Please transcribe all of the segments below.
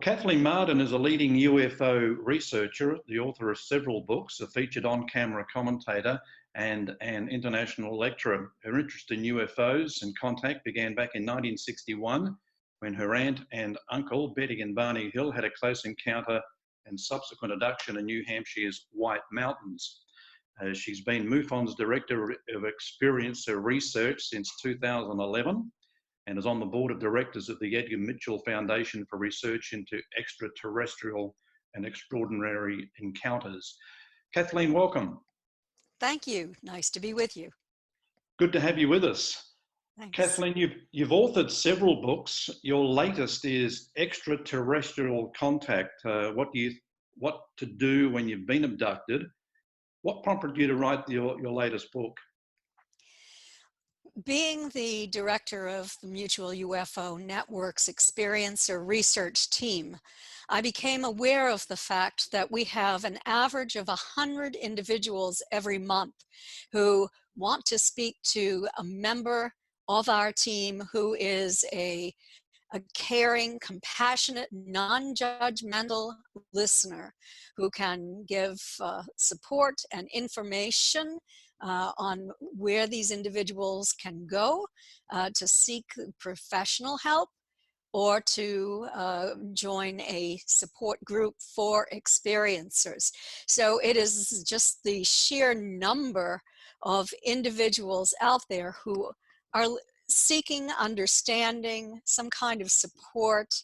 Kathleen Marden is a leading UFO researcher, the author of several books, a featured on-camera commentator, and an international lecturer. Her interest in UFOs and contact began back in 1961 when her aunt and uncle, Betty and Barney Hill, had a close encounter and subsequent abduction in New Hampshire's White Mountains. She's been Mufon's Director of Experiencer Research since 2011 and is on the board of directors of the Edgar Mitchell Foundation for Research into Extraterrestrial and Extraordinary Encounters. Kathleen, welcome. Thank you. Nice to be with you. Good to have you with us. Thanks. Kathleen, you've authored several books. Your latest is Extraterrestrial Contact, what to do when you've been abducted. What prompted you to write your latest book? Being the director of the Mutual UFO Network's Experiencer Research Team, I became aware of the fact that we have an average of 100 individuals every month who want to speak to a member of our team who is a caring, compassionate, non-judgmental listener who can give support and information on where these individuals can go to seek professional help or to join a support group for experiencers. So it is just the sheer number of individuals out there who are seeking understanding, some kind of support,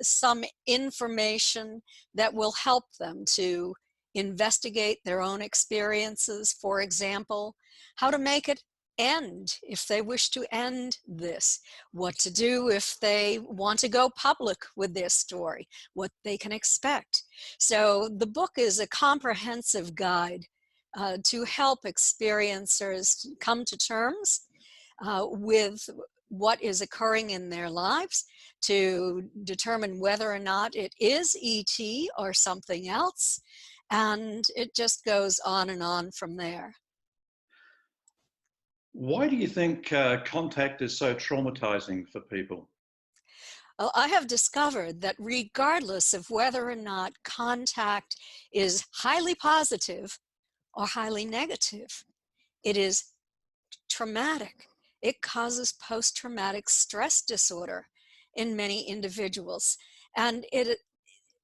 some information that will help them to investigate their own experiences. For example, how to make it end if they wish to end this, what to do if they want to go public with their story, what they can expect. So the book is a comprehensive guide to help experiencers come to terms with what is occurring in their lives, to determine whether or not it is ET or something else, and it just goes on and on from there. Why do you think contact is so traumatizing for people? Well, I have discovered that regardless of whether or not contact is highly positive or highly negative, it is traumatic. It causes post-traumatic stress disorder in many individuals. And it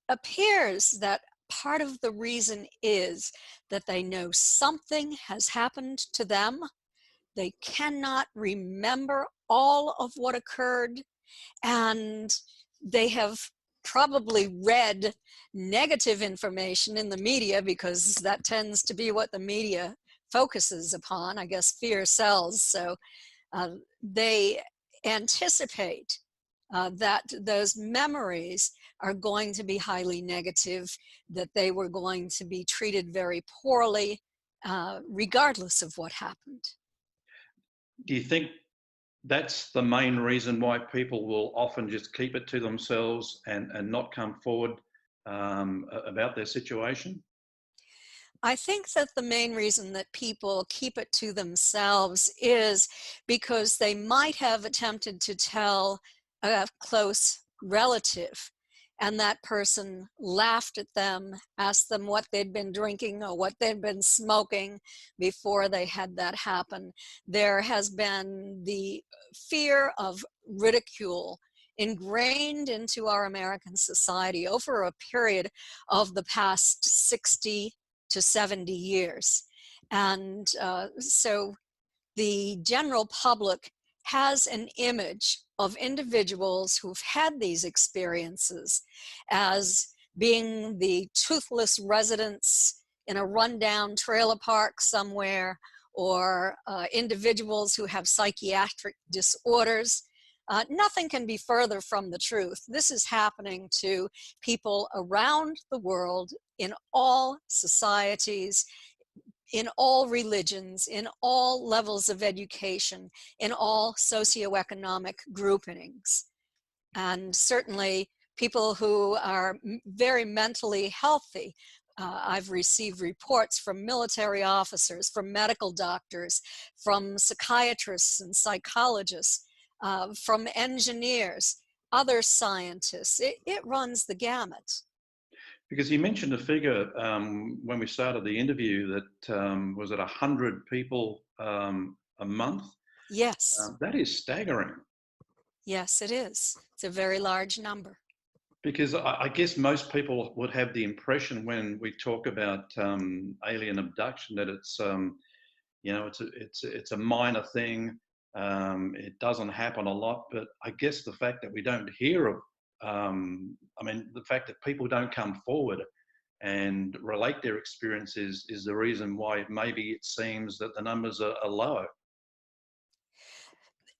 appears that part of the reason is that they know something has happened to them. They cannot remember all of what occurred, and they have probably read negative information in the media, because that tends to be what the media focuses upon. I guess fear sells. So they anticipate that those memories are going to be highly negative, that they were going to be treated very poorly, regardless of what happened. Do you think that's the main reason why people will often just keep it to themselves and not come forward about their situation? I think that the main reason that people keep it to themselves is because they might have attempted to tell a close relative, and that person laughed at them, asked them what they'd been drinking or what they'd been smoking before they had that happen. There has been the fear of ridicule ingrained into our American society over a period of the past 60 to 70 years. And so the general public has an image of individuals who've had these experiences as being the toothless residents in a rundown trailer park somewhere, or individuals who have psychiatric disorders. Nothing can be further from the truth. This is happening to people around the world, in all societies, in all religions, in all levels of education, in all socioeconomic groupings. And certainly people who are very mentally healthy. I've received reports from military officers, from medical doctors, from psychiatrists and psychologists, from engineers, other scientists. It runs the gamut. Because you mentioned a figure when we started the interview that was it 100 people a month? Yes, That is staggering. yes, it is. It's a very large number. Because I guess most people would have the impression when we talk about alien abduction that it's you know it's a minor thing. It doesn't happen a lot, but I guess the fact that we don't hear of, I mean, the fact that people don't come forward and relate their experiences is the reason why maybe it seems that the numbers are low.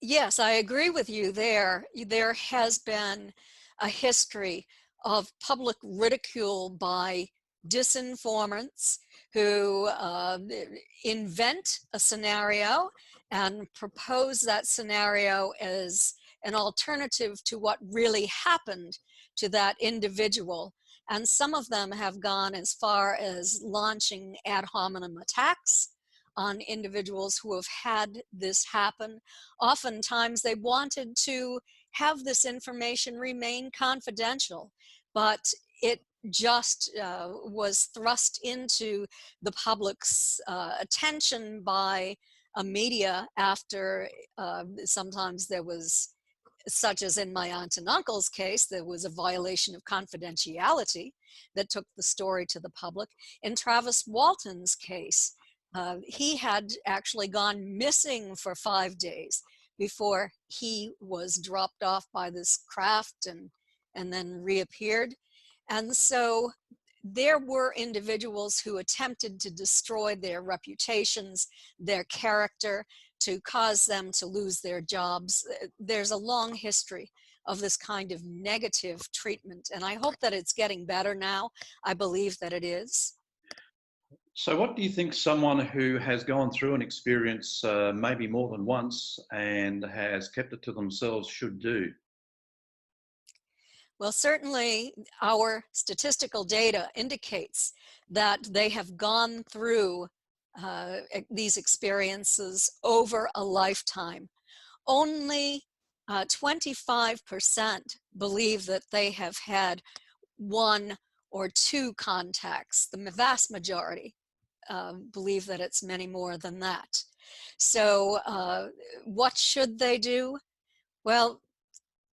Yes, I agree with you there. There has been a history of public ridicule by disinformants who invent a scenario and propose that scenario as an alternative to what really happened to that individual. And some of them have gone as far as launching ad hominem attacks on individuals who have had this happen. Oftentimes they wanted to have this information remain confidential, but it just was thrust into the public's attention by a media after sometimes there was, such as in my aunt and uncle's case, there was a violation of confidentiality that took the story to the public. In Travis Walton's case, he had actually gone missing for 5 days before he was dropped off by this craft and then reappeared. And so there were individuals who attempted to destroy their reputations, their character, to cause them to lose their jobs. There's a long history of this kind of negative treatment, and I hope that it's getting better now. I believe that it is. So, what do you think someone who has gone through an experience maybe more than once and has kept it to themselves should do? Well, certainly our statistical data indicates that they have gone through these experiences over a lifetime. Only 25% believe that they have had one or two contacts. The vast majority believe that it's many more than that. So what should they do? Well,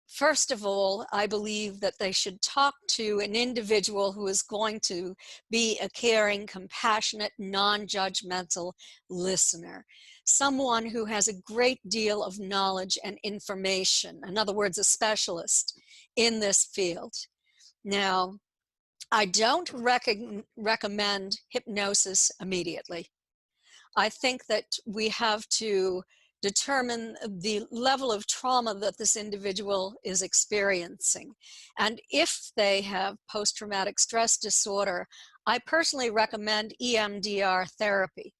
first of all, I believe that they should talk to an individual who is going to be a caring, compassionate, non-judgmental listener. Someone who has a great deal of knowledge and information. In other words, a specialist in this field. Now, I don't recommend hypnosis immediately. I think that we have to determine the level of trauma that this individual is experiencing. And if they have post-traumatic stress disorder, I personally recommend EMDR therapy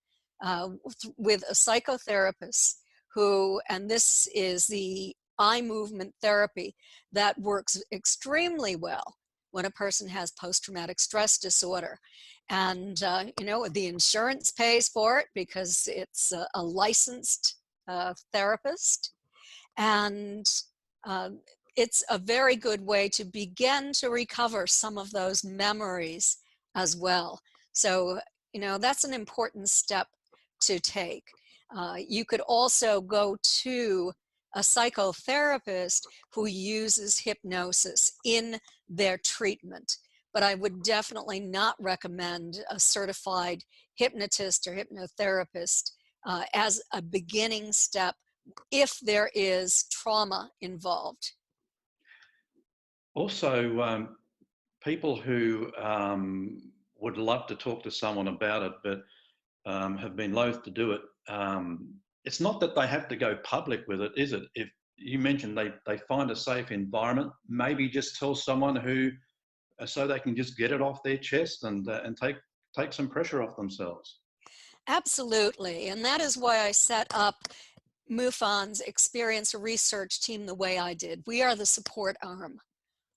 with a psychotherapist who, and this is the eye movement therapy that works extremely well when a person has post-traumatic stress disorder. And you know, the insurance pays for it because it's a licensed therapist, and uh, it's a very good way to begin to recover some of those memories as well. So you know, that's an important step to take. You could also go to a psychotherapist who uses hypnosis in their treatment, but I would definitely not recommend a certified hypnotist or hypnotherapist as a beginning step if there is trauma involved. Also, people who would love to talk to someone about it but have been loath to do it, it's not that they have to go public with it, is it? If you mentioned they find a safe environment, maybe just tell someone who, so they can just get it off their chest and take some pressure off themselves. Absolutely, and that is why I set up Mufon's experience research team the way I did. We are the support arm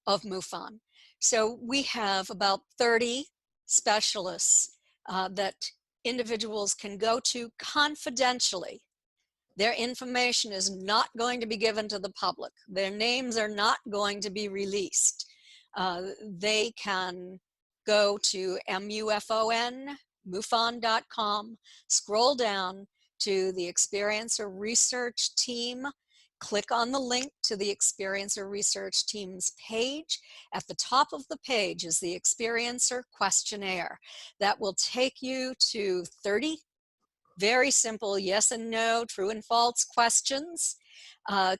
of Mufon. So we have about 30 specialists that individuals can go to confidentially. Their information is not going to be given to the public. Their names are not going to be released. They can go to Mufon.com, scroll down to the Experiencer Research Team, click on the link to the Experiencer Research Team's page. At the top of the page is the Experiencer Questionnaire that will take you to 30 very simple yes and no, true and false questions.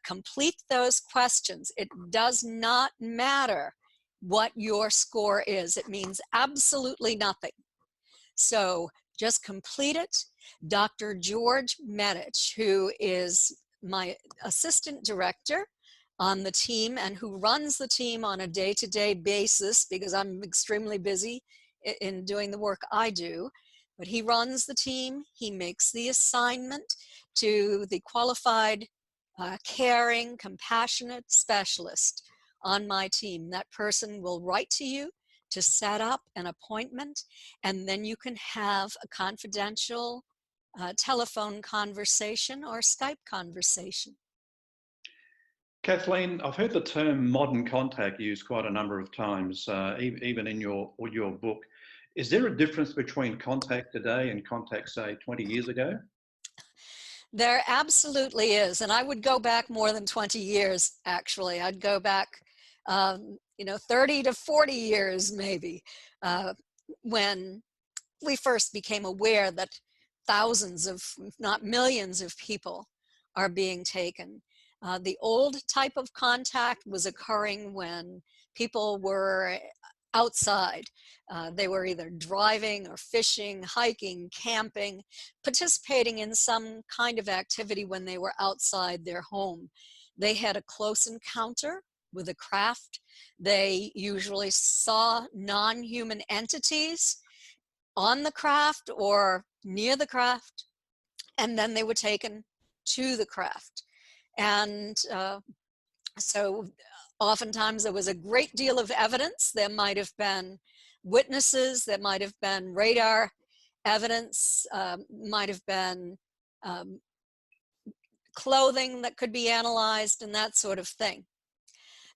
Complete those questions. It does not matter what your score is. It means absolutely nothing. So just complete it. Dr. George Medich, who is my assistant director on the team and who runs the team on a day-to-day basis, because I'm extremely busy in doing the work I do, but he runs the team. He makes the assignment to the qualified, caring, compassionate specialist on my team. That person will write to you to set up an appointment, and then you can have a confidential telephone conversation or Skype conversation. Kathleen, I've heard the term modern contact used quite a number of times, even in your book. Is there a difference between contact today and contact, say, 20 years ago? There absolutely is, and I would go back more than 20 years, actually. I'd go back, 30 to 40 years maybe, when we first became aware that thousands of, if not millions of people are being taken. The old type of contact was occurring when people were outside. They were either driving or fishing, hiking, camping, participating in some kind of activity when they were outside their home. They had a close encounter with a craft. They usually saw non-human entities on the craft or near the craft, and then they were taken to the craft. And so oftentimes there was a great deal of evidence. There might have been witnesses, there might have been radar evidence, might have been clothing that could be analyzed and that sort of thing.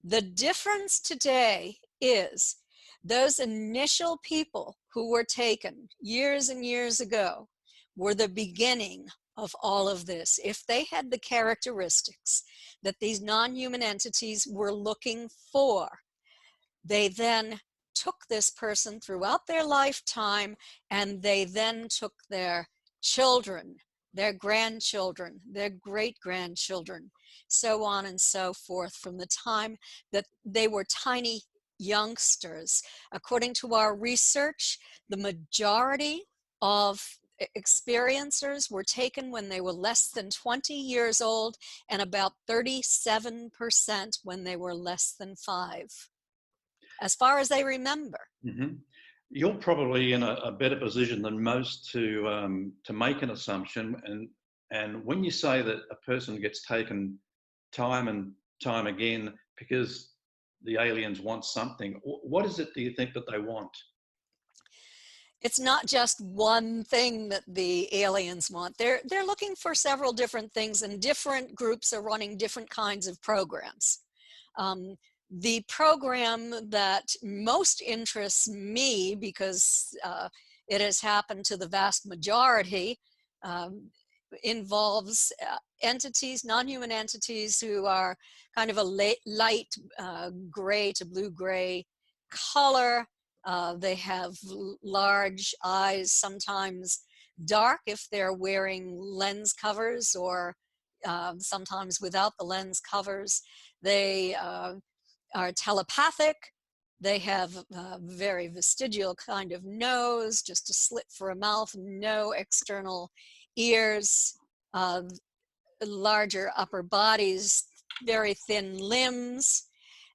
The difference today is those initial people who were taken years and years ago were the beginning of all of this. If they had the characteristics that these non-human entities were looking for, they then took this person throughout their lifetime, and they then took their children, their grandchildren, their great-grandchildren, so on and so forth, from the time that they were tiny youngsters. According to our research, the majority of experiencers were taken when they were less than 20 years old, and about 37% when they were less than 5, as far as they remember. Mm-hmm. You're probably in a better position than most to make an assumption. And when you say that a person gets taken time and time again because the aliens want something, what is it do you think that they want? It's not just one thing that the aliens want. They're looking for several different things, and different groups are running different kinds of programs. The program that most interests me, because it has happened to the vast majority, involves entities, non-human entities, who are kind of a light gray to blue-gray color. They have large eyes, sometimes dark if they're wearing lens covers, or sometimes without the lens covers. They are telepathic. They have a very vestigial kind of nose, just a slit for a mouth, no external ears, larger upper bodies, very thin limbs,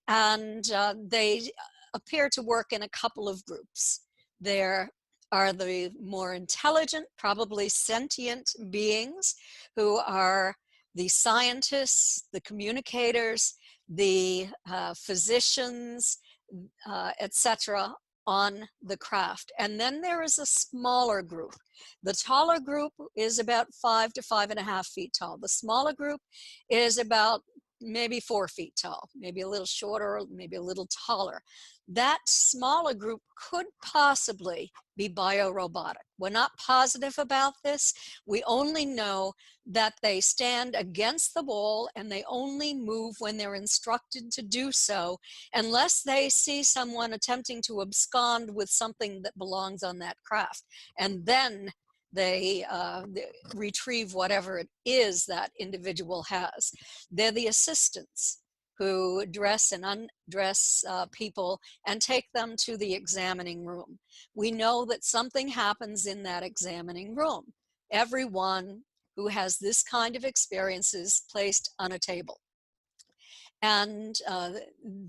and they appear to work in a couple of groups. There are the more intelligent, probably sentient beings, who are the scientists, the communicators, the physicians, etc., on the craft. And then there is a smaller group. The taller group is about 5 to 5.5 feet tall. The smaller group is about maybe 4 feet tall, maybe a little shorter, maybe a little taller. That smaller group could possibly be biorobotic. We're not positive about this. We only know that they stand against the wall and they only move when they're instructed to do so, unless they see someone attempting to abscond with something that belongs on that craft. And then they retrieve whatever it is that individual has. They're the assistants who dress and undress people and take them to the examining room. We know that something happens in that examining room. Everyone who has this kind of experience is placed on a table. And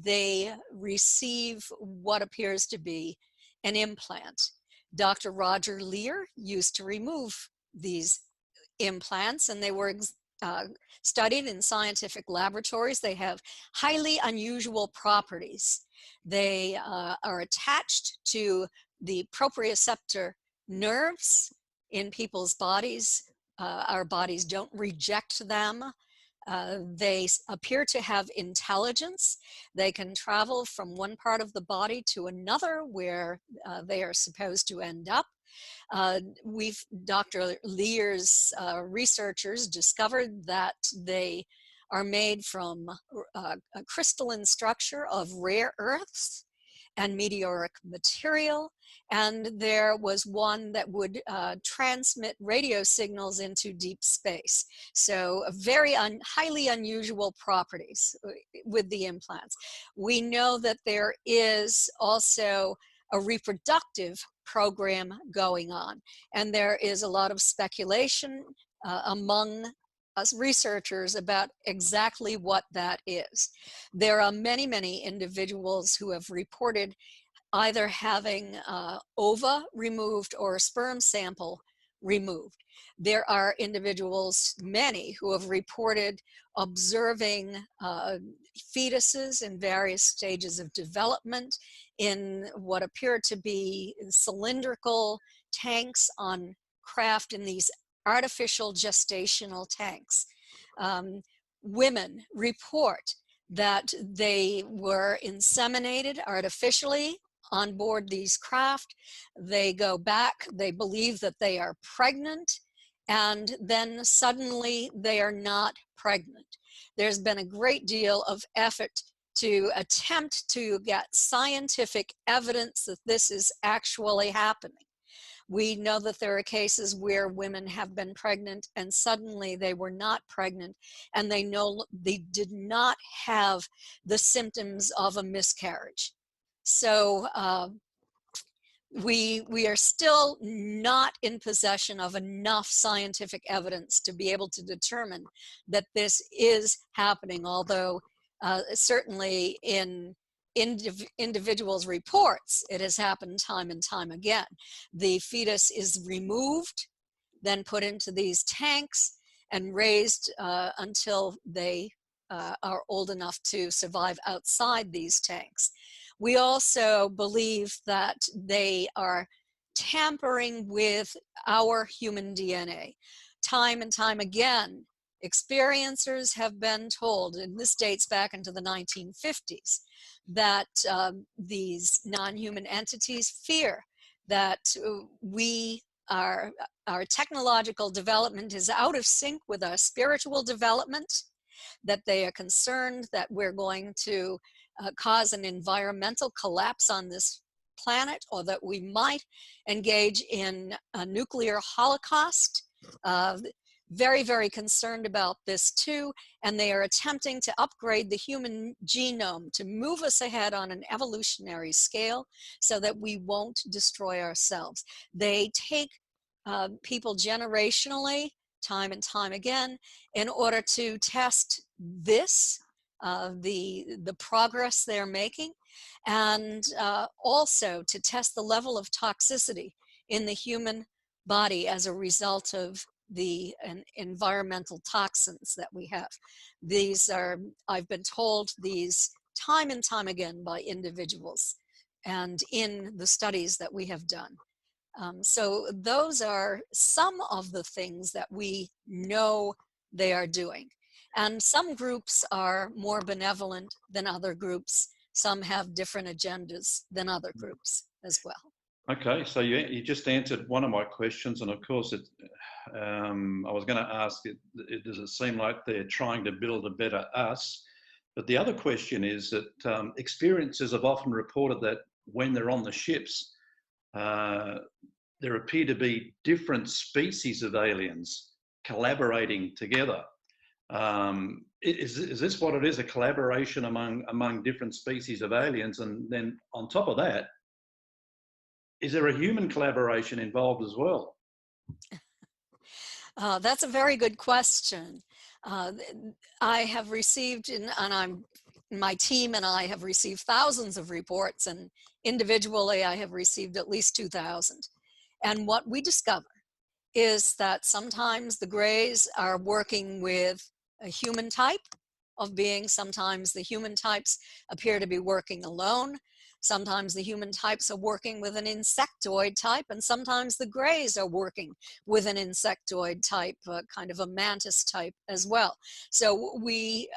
they receive what appears to be an implant. Dr. Roger Lear used to remove these implants, and they were studied in scientific laboratories. They have highly unusual properties. They are attached to the proprioceptor nerves in people's bodies. Our bodies don't reject them. They appear to have intelligence. They can travel from one part of the body to another where they are supposed to end up. Dr. Lear's researchers discovered that they are made from a crystalline structure of rare earths and meteoric material, and there was one that would transmit radio signals into deep space. So very highly unusual properties with the implants. We know that there is also a reproductive program going on, and there is a lot of speculation among us researchers about exactly what that is. There are many, many individuals who have reported either having ova removed or a sperm sample removed. There are individuals, many, who have reported observing fetuses in various stages of development in what appear to be cylindrical tanks on craft, in these artificial gestational tanks. Women report that they were inseminated artificially on board these craft. They go back, they believe that they are pregnant, and then suddenly they are not pregnant. There's been a great deal of effort to attempt to get scientific evidence that this is actually happening. We know that there are cases where women have been pregnant and suddenly they were not pregnant, and they did not have the symptoms of a miscarriage. So we are still not in possession of enough scientific evidence to be able to determine that this is happening, although certainly in individuals' reports, it has happened time and time again. The fetus is removed, then put into these tanks and raised until they are old enough to survive outside these tanks. We also believe that they are tampering with our human DNA. Time and time again, experiencers have been told, and this dates back into the 1950s, that these non-human entities fear that our technological development is out of sync with our spiritual development, that they are concerned that we're going to cause an environmental collapse on this planet, or that we might engage in a nuclear holocaust. Very, very concerned about this too, and they are attempting to upgrade the human genome to move us ahead on an evolutionary scale so that we won't destroy ourselves. They take people generationally, time and time again, in order to test this, the progress they're making, and also to test the level of toxicity in the human body as a result of the environmental toxins that we have. These are, I've been told these time and time again by individuals, and in the studies that we have done. So those are some of the things that we know they are doing. And some groups are more benevolent than other groups. Some have different agendas than other groups as well. Okay, so you just answered one of my questions, and of course, I was going to ask, does it seem like they're trying to build a better us? But the other question is that experiencers have often reported that when they're on the ships, there appear to be different species of aliens collaborating together. Is this what it is, a collaboration among different species of aliens? And then on top of that, is there a human collaboration involved as well? That's a very good question. I have received, my team and I have received thousands of reports, and individually I have received at least 2,000. And what we discover is that sometimes the Greys are working with a human type of being. Sometimes the human types appear to be working alone. Sometimes the human types are working with an insectoid type, and sometimes the Greys are working with an insectoid type, kind of a mantis type as well. So we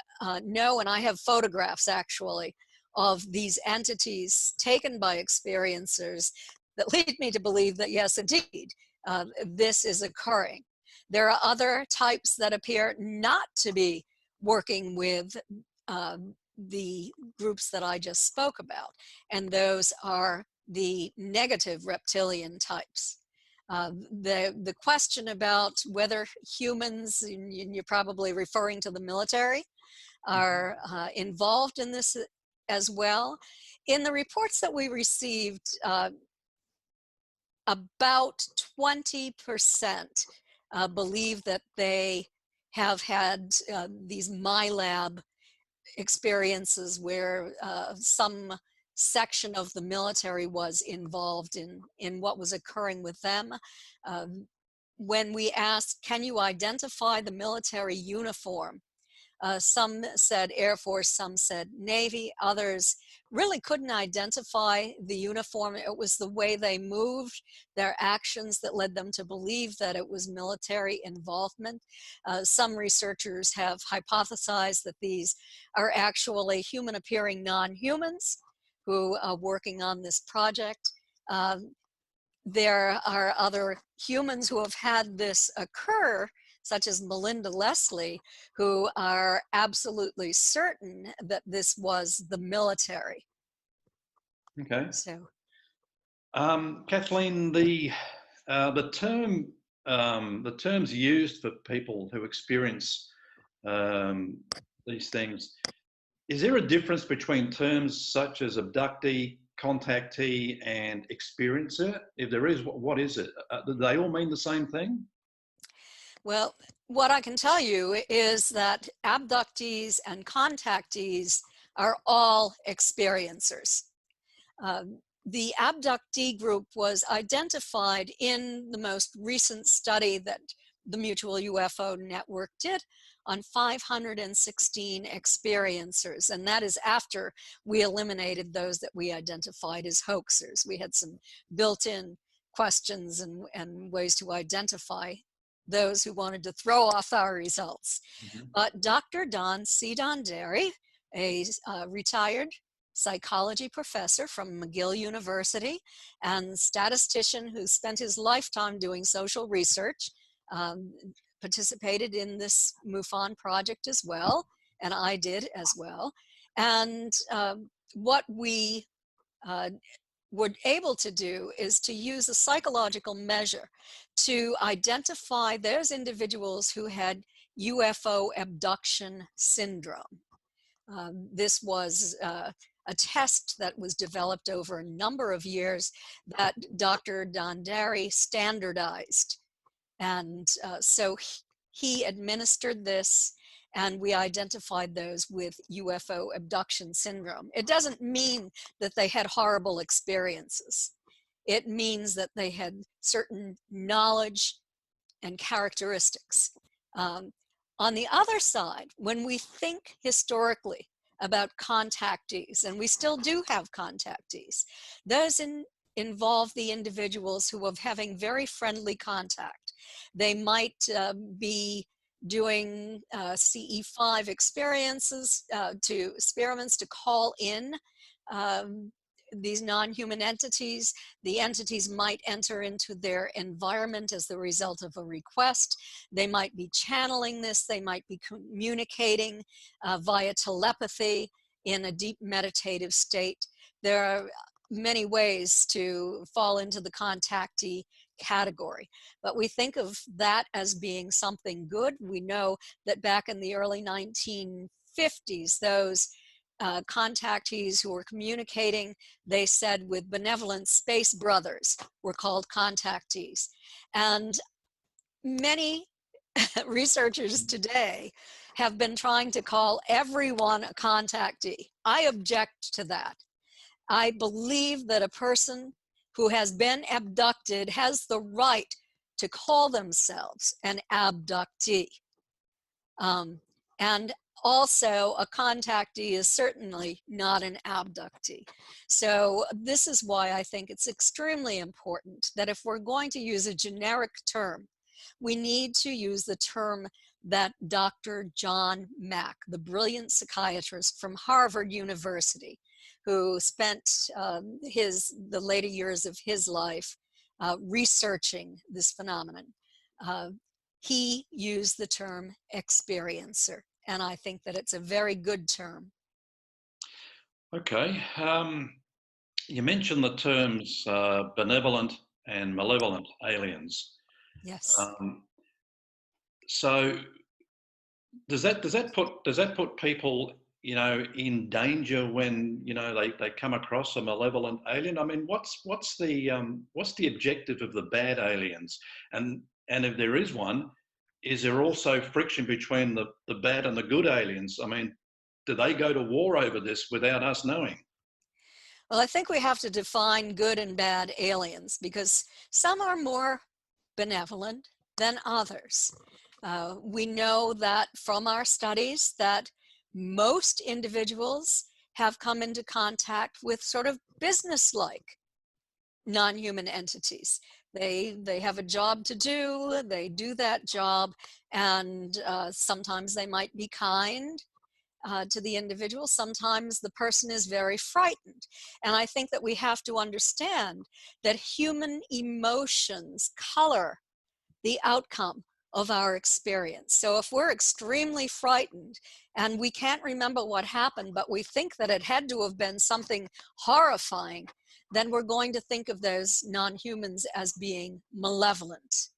know, and I have photographs actually of these entities taken by experiencers that lead me to believe that yes, indeed, this is occurring. There are other types that appear not to be working with the groups that I just spoke about, and those are the negative reptilian types. The question about whether humans, and you're probably referring to the military, are involved in this as well. In the reports that we received, about 20% believe that they have had these MyLab experiences where some section of the military was involved in what was occurring with them. When we asked, can you identify the military uniform? Some said Air Force, some said Navy, others really couldn't identify the uniform. It was the way they moved, their actions, that led them to believe that it was military involvement. Some researchers have hypothesized that these are actually human-appearing non-humans who are working on this project. There are other humans who have had this occur, such as Melinda Leslie, who are absolutely certain that this was the military. Okay. So, Kathleen, the terms used for people who experience these things, is there a difference between terms such as abductee, contactee, and experiencer? If there is, what is it? Do they all mean the same thing? well, what I can tell you is that abductees and contactees are all experiencers. The abductee group was identified in the most recent study that the Mutual UFO Network did on 516 experiencers, and that is after we eliminated those that we identified as hoaxers. We had some built-in questions and ways to identify those who wanted to throw off our results. But Dr. Don C. Donderi, a retired psychology professor from McGill University and statistician who spent his lifetime doing social research, participated in this Mufon project as well, and I did as well. And what we were able to do is to use a psychological measure to identify those individuals who had UFO abduction syndrome. This was a test that was developed over a number of years that Dr. Donderi standardized. And so he administered this, and we identified those with UFO abduction syndrome. It doesn't mean that they had horrible experiences. It means that they had certain knowledge and characteristics. On the other side, when we think historically about contactees, and we still do have contactees. Those involve the individuals who are having very friendly contact. They might be doing CE5 experiments to call in these non-human entities. The entities might enter into their environment as the result of a request. They might be channeling this. They might be communicating via telepathy in a deep meditative state. There are many ways to fall into the contactee category, but we think of that as being something good. We know that back in the early 1950s, those contactees who were communicating, they said, with benevolent space brothers, were called contactees. And many researchers today have been trying to call everyone a contactee. I object to that. I believe that a person who has been abducted has the right to call themselves an abductee. And also, a contactee is certainly not an abductee. So this is why I think it's extremely important that if we're going to use a generic term, we need to use the term that Dr. John Mack, the brilliant psychiatrist from Harvard University, who spent the later years of his life researching this phenomenon, he used the term experiencer, and I think that it's a very good term. Okay. You mentioned the terms benevolent and malevolent aliens. Yes. So does that put people, you know, in danger when, you know, they come across a malevolent alien? I mean, what's the objective of the bad aliens? And if there is one, is there also friction between the bad and the good aliens? I mean, do they go to war over this without us knowing? Well, I think we have to define good and bad aliens, because some are more benevolent than others. We know that from our studies that most individuals have come into contact with sort of business-like non-human entities. They have a job to do, they do that job, and sometimes they might be kind to the individual. Sometimes the person is very frightened. And I think that we have to understand that human emotions color the outcome of our experience. So if we're extremely frightened and we can't remember what happened, but we think that it had to have been something horrifying, then we're going to think of those non-humans as being malevolent.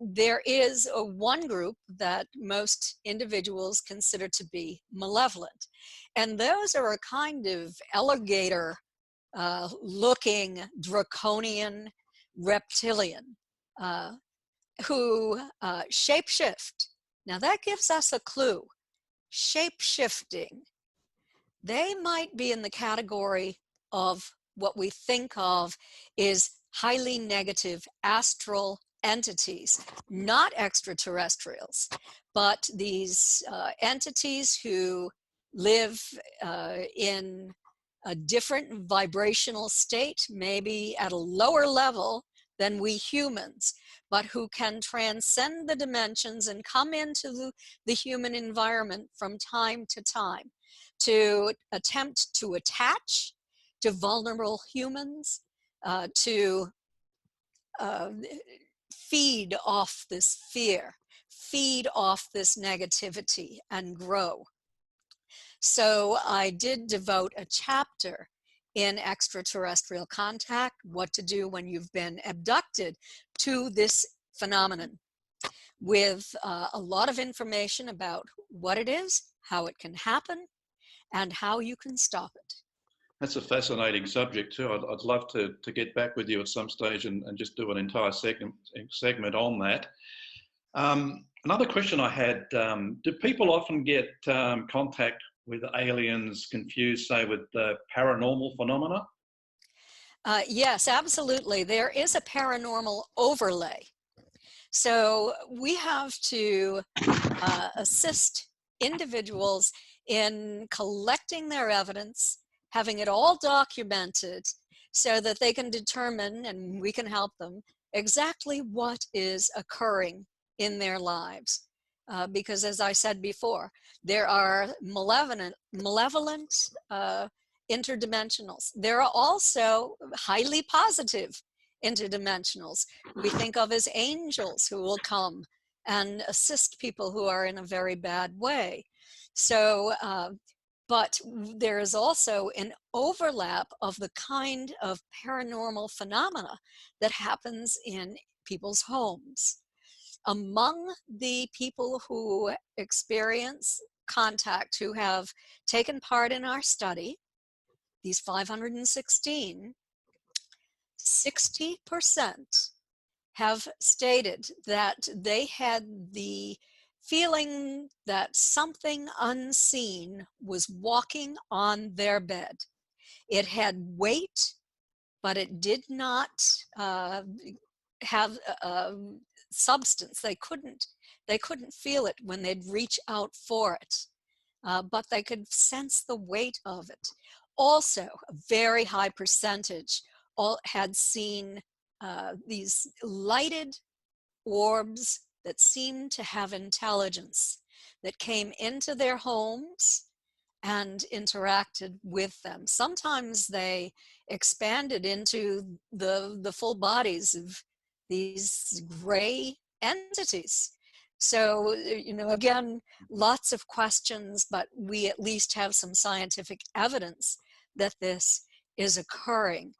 There is one group that most individuals consider to be malevolent, and those are a kind of alligator looking draconian reptilian who shapeshift. Now that gives us a clue. Shape-shifting. They might be in the category of what we think of is highly negative astral entities, not extraterrestrials, but these entities who live in a different vibrational state, maybe at a lower level than we humans, but who can transcend the dimensions and come into the human environment from time to time to attempt to attach to vulnerable humans, to feed off this fear, feed off this negativity, and grow. So I did devote a chapter in Extraterrestrial Contact, What to Do When You've Been Abducted, to this phenomenon, with a lot of information about what it is, how it can happen, and how you can stop it. That's a fascinating subject too. I'd love to get back with you at some stage and just do an entire segment on that. Another question I had, do people often get contact with aliens confused, say, with paranormal phenomena? Yes, absolutely. There is a paranormal overlay. So we have to assist individuals in collecting their evidence, having it all documented so that they can determine, and we can help them, exactly what is occurring in their lives. Because as I said before, there are malevolent interdimensionals. There are also highly positive interdimensionals we think of as angels who will come and assist people who are in a very bad way. So, but there is also an overlap of the kind of paranormal phenomena that happens in people's homes. Among the people who experience contact, who have taken part in our study, these 516, 60% have stated that they had the feeling that something unseen was walking on their bed. It had weight, but it did not have substance. They couldn't feel it when they'd reach out for it, but they could sense the weight of it. Also, a very high percentage all had seen these lighted orbs that seemed to have intelligence that came into their homes and interacted with them. Sometimes they expanded into the full bodies of these gray entities. So, again, lots of questions, but we at least have some scientific evidence that this is occurring.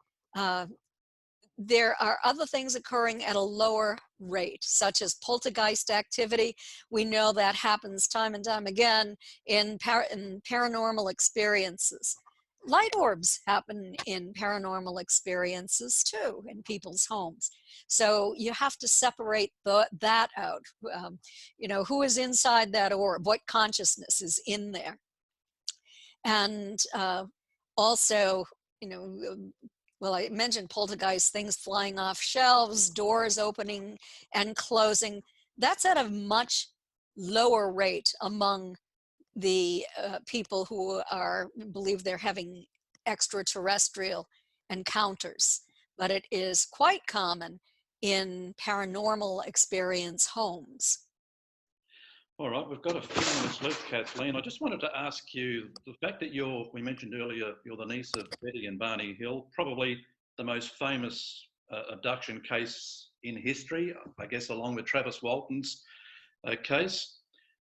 There are other things occurring at a lower rate, such as poltergeist activity. We know that happens time and time again in paranormal experiences. Light orbs happen in paranormal experiences too, in people's homes. So you have to separate that out. Who is inside that orb? What consciousness is in there? And also, well, I mentioned poltergeist, things flying off shelves, doors opening and closing. That's at a much lower rate among the people who believe they're having extraterrestrial encounters, but it is quite common in paranormal experience homes. All right, we've got a few minutes left, Kathleen. I just wanted to ask you, the fact that we mentioned earlier, you're the niece of Betty and Barney Hill, probably the most famous abduction case in history, I guess, along with Travis Walton's case.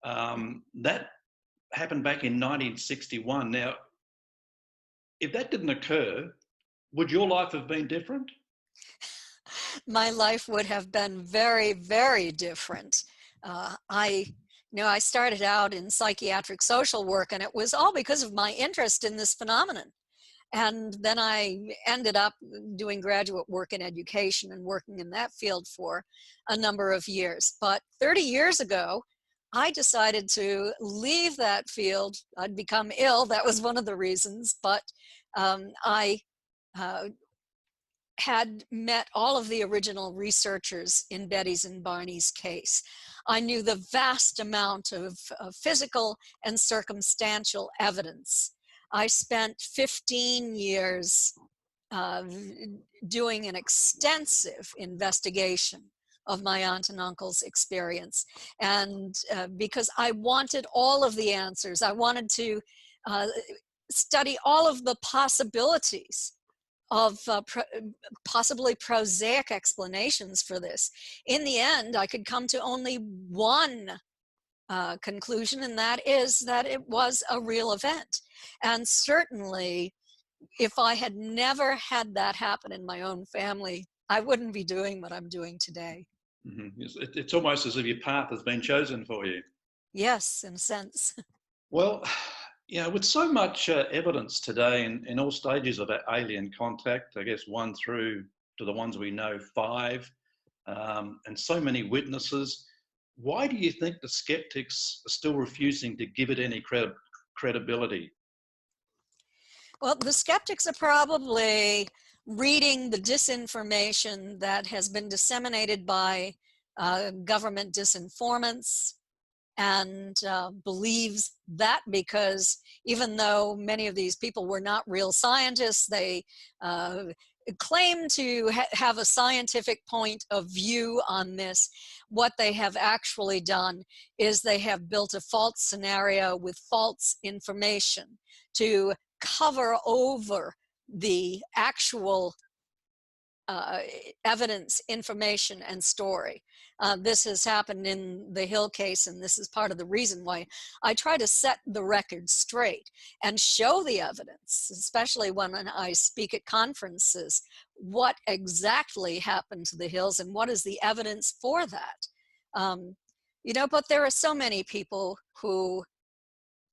That happened back in 1961. Now, if that didn't occur, would your life have been different? My life would have been very, very different. I started out in psychiatric social work, and it was all because of my interest in this phenomenon. And then I ended up doing graduate work in education and working in that field for a number of years. But 30 years ago, I decided to leave that field. I'd become ill. That was one of the reasons. But I had met all of the original researchers in Betty's and Barney's case. I knew the vast amount of physical and circumstantial evidence. I spent 15 years doing an extensive investigation of my aunt and uncle's experience. And because I wanted all of the answers, I wanted to study all of the possibilities of possibly prosaic explanations for this. In the end, I could come to only one conclusion, and that is that it was a real event. And certainly, if I had never had that happen in my own family, I wouldn't be doing what I'm doing today. Mm-hmm. It's almost as if your path has been chosen for you. Yes, in a sense. Well, with so much evidence today in all stages of alien contact, I guess 1 through to the ones we know, 5, and so many witnesses, why do you think the skeptics are still refusing to give it any credibility? Well, the skeptics are probably reading the disinformation that has been disseminated by government disinformants, and believes that because even though many of these people were not real scientists, they claim to have a scientific point of view on this. What they have actually done is they have built a false scenario with false information to cover over the actual evidence, information, and story. This has happened in the Hill case, and this is part of the reason why I try to set the record straight and show the evidence, especially when I speak at conferences, what exactly happened to the Hills and what is the evidence for that. You know, but there are so many people who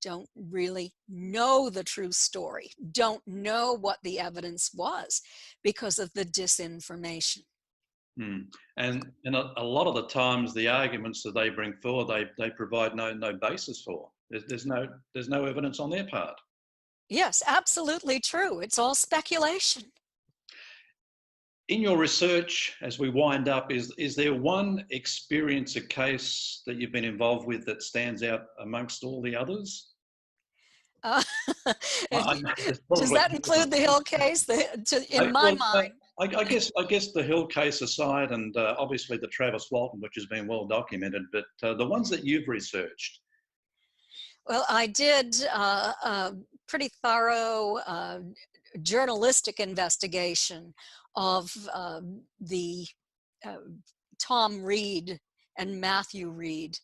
don't really know the true story, don't know what the evidence was because of the disinformation. And a lot of the times the arguments that they bring forward, they provide no basis for. There's no evidence on their part. Yes, absolutely true. It's all speculation. In your research, as we wind up, is there one experience, a case that you've been involved with that stands out amongst all the others? Does that include the Hill case? In my mind. I guess the Hill case aside, and obviously the Travis Walton, which has been well documented, but the ones that you've researched. Well, I did a pretty thorough journalistic investigation of the Tom Reed and Matthew Reed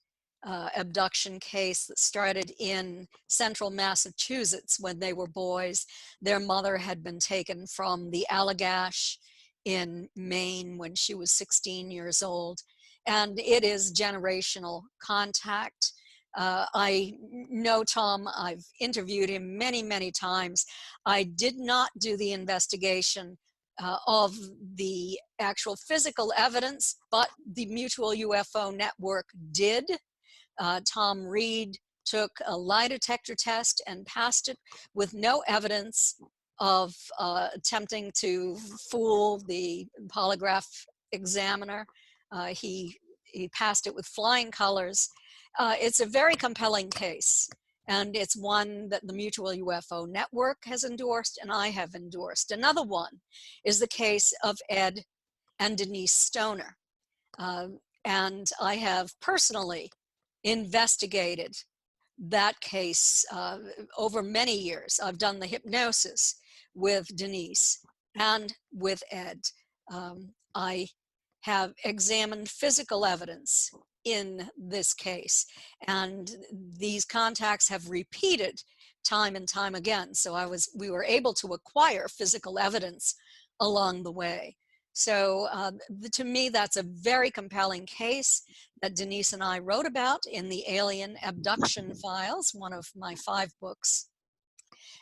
abduction case that started in central Massachusetts when they were boys. Their mother had been taken from the Allagash in Maine when she was 16 years old. And it is generational contact. I know Tom, I've interviewed him many, many times. I did not do the investigation of the actual physical evidence, but the Mutual UFO Network did. Tom Reed took a lie detector test and passed it with no evidence of attempting to fool the polygraph examiner. He passed it with flying colors. It's a very compelling case, and it's one that the Mutual UFO Network has endorsed and I have endorsed. Another one is the case of Ed and Denise Stoner. And I have personally investigated that case over many years. I've done the hypnosis with Denise and with Ed. I have examined physical evidence in this case, and these contacts have repeated time and time again. So we were able to acquire physical evidence along the way. So to me, that's a very compelling case that Denise and I wrote about in the Alien Abduction Files, one of my 5 books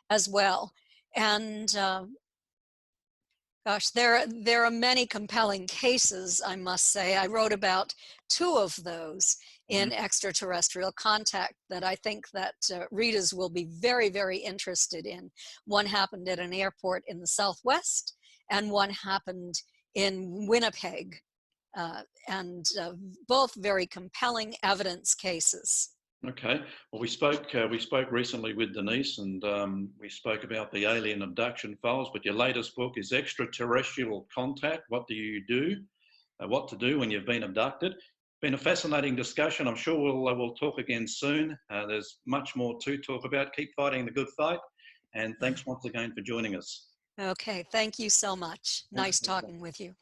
as well. And gosh, there are many compelling cases, I must say. I wrote about 2 of those in Extraterrestrial Contact that I think that readers will be very, very interested in. One happened at an airport in the Southwest, and one happened in Winnipeg, and both very compelling evidence cases. Okay. Well, we spoke recently with Denise, and we spoke about the Alien Abduction Files. But your latest book is Extraterrestrial Contact: What Do You Do? What to Do When You've Been Abducted. Been a fascinating discussion. I'm sure we'll talk again soon. There's much more to talk about. Keep fighting the good fight, and thanks once again for joining us. Okay, thank you so much. Nice talking with you.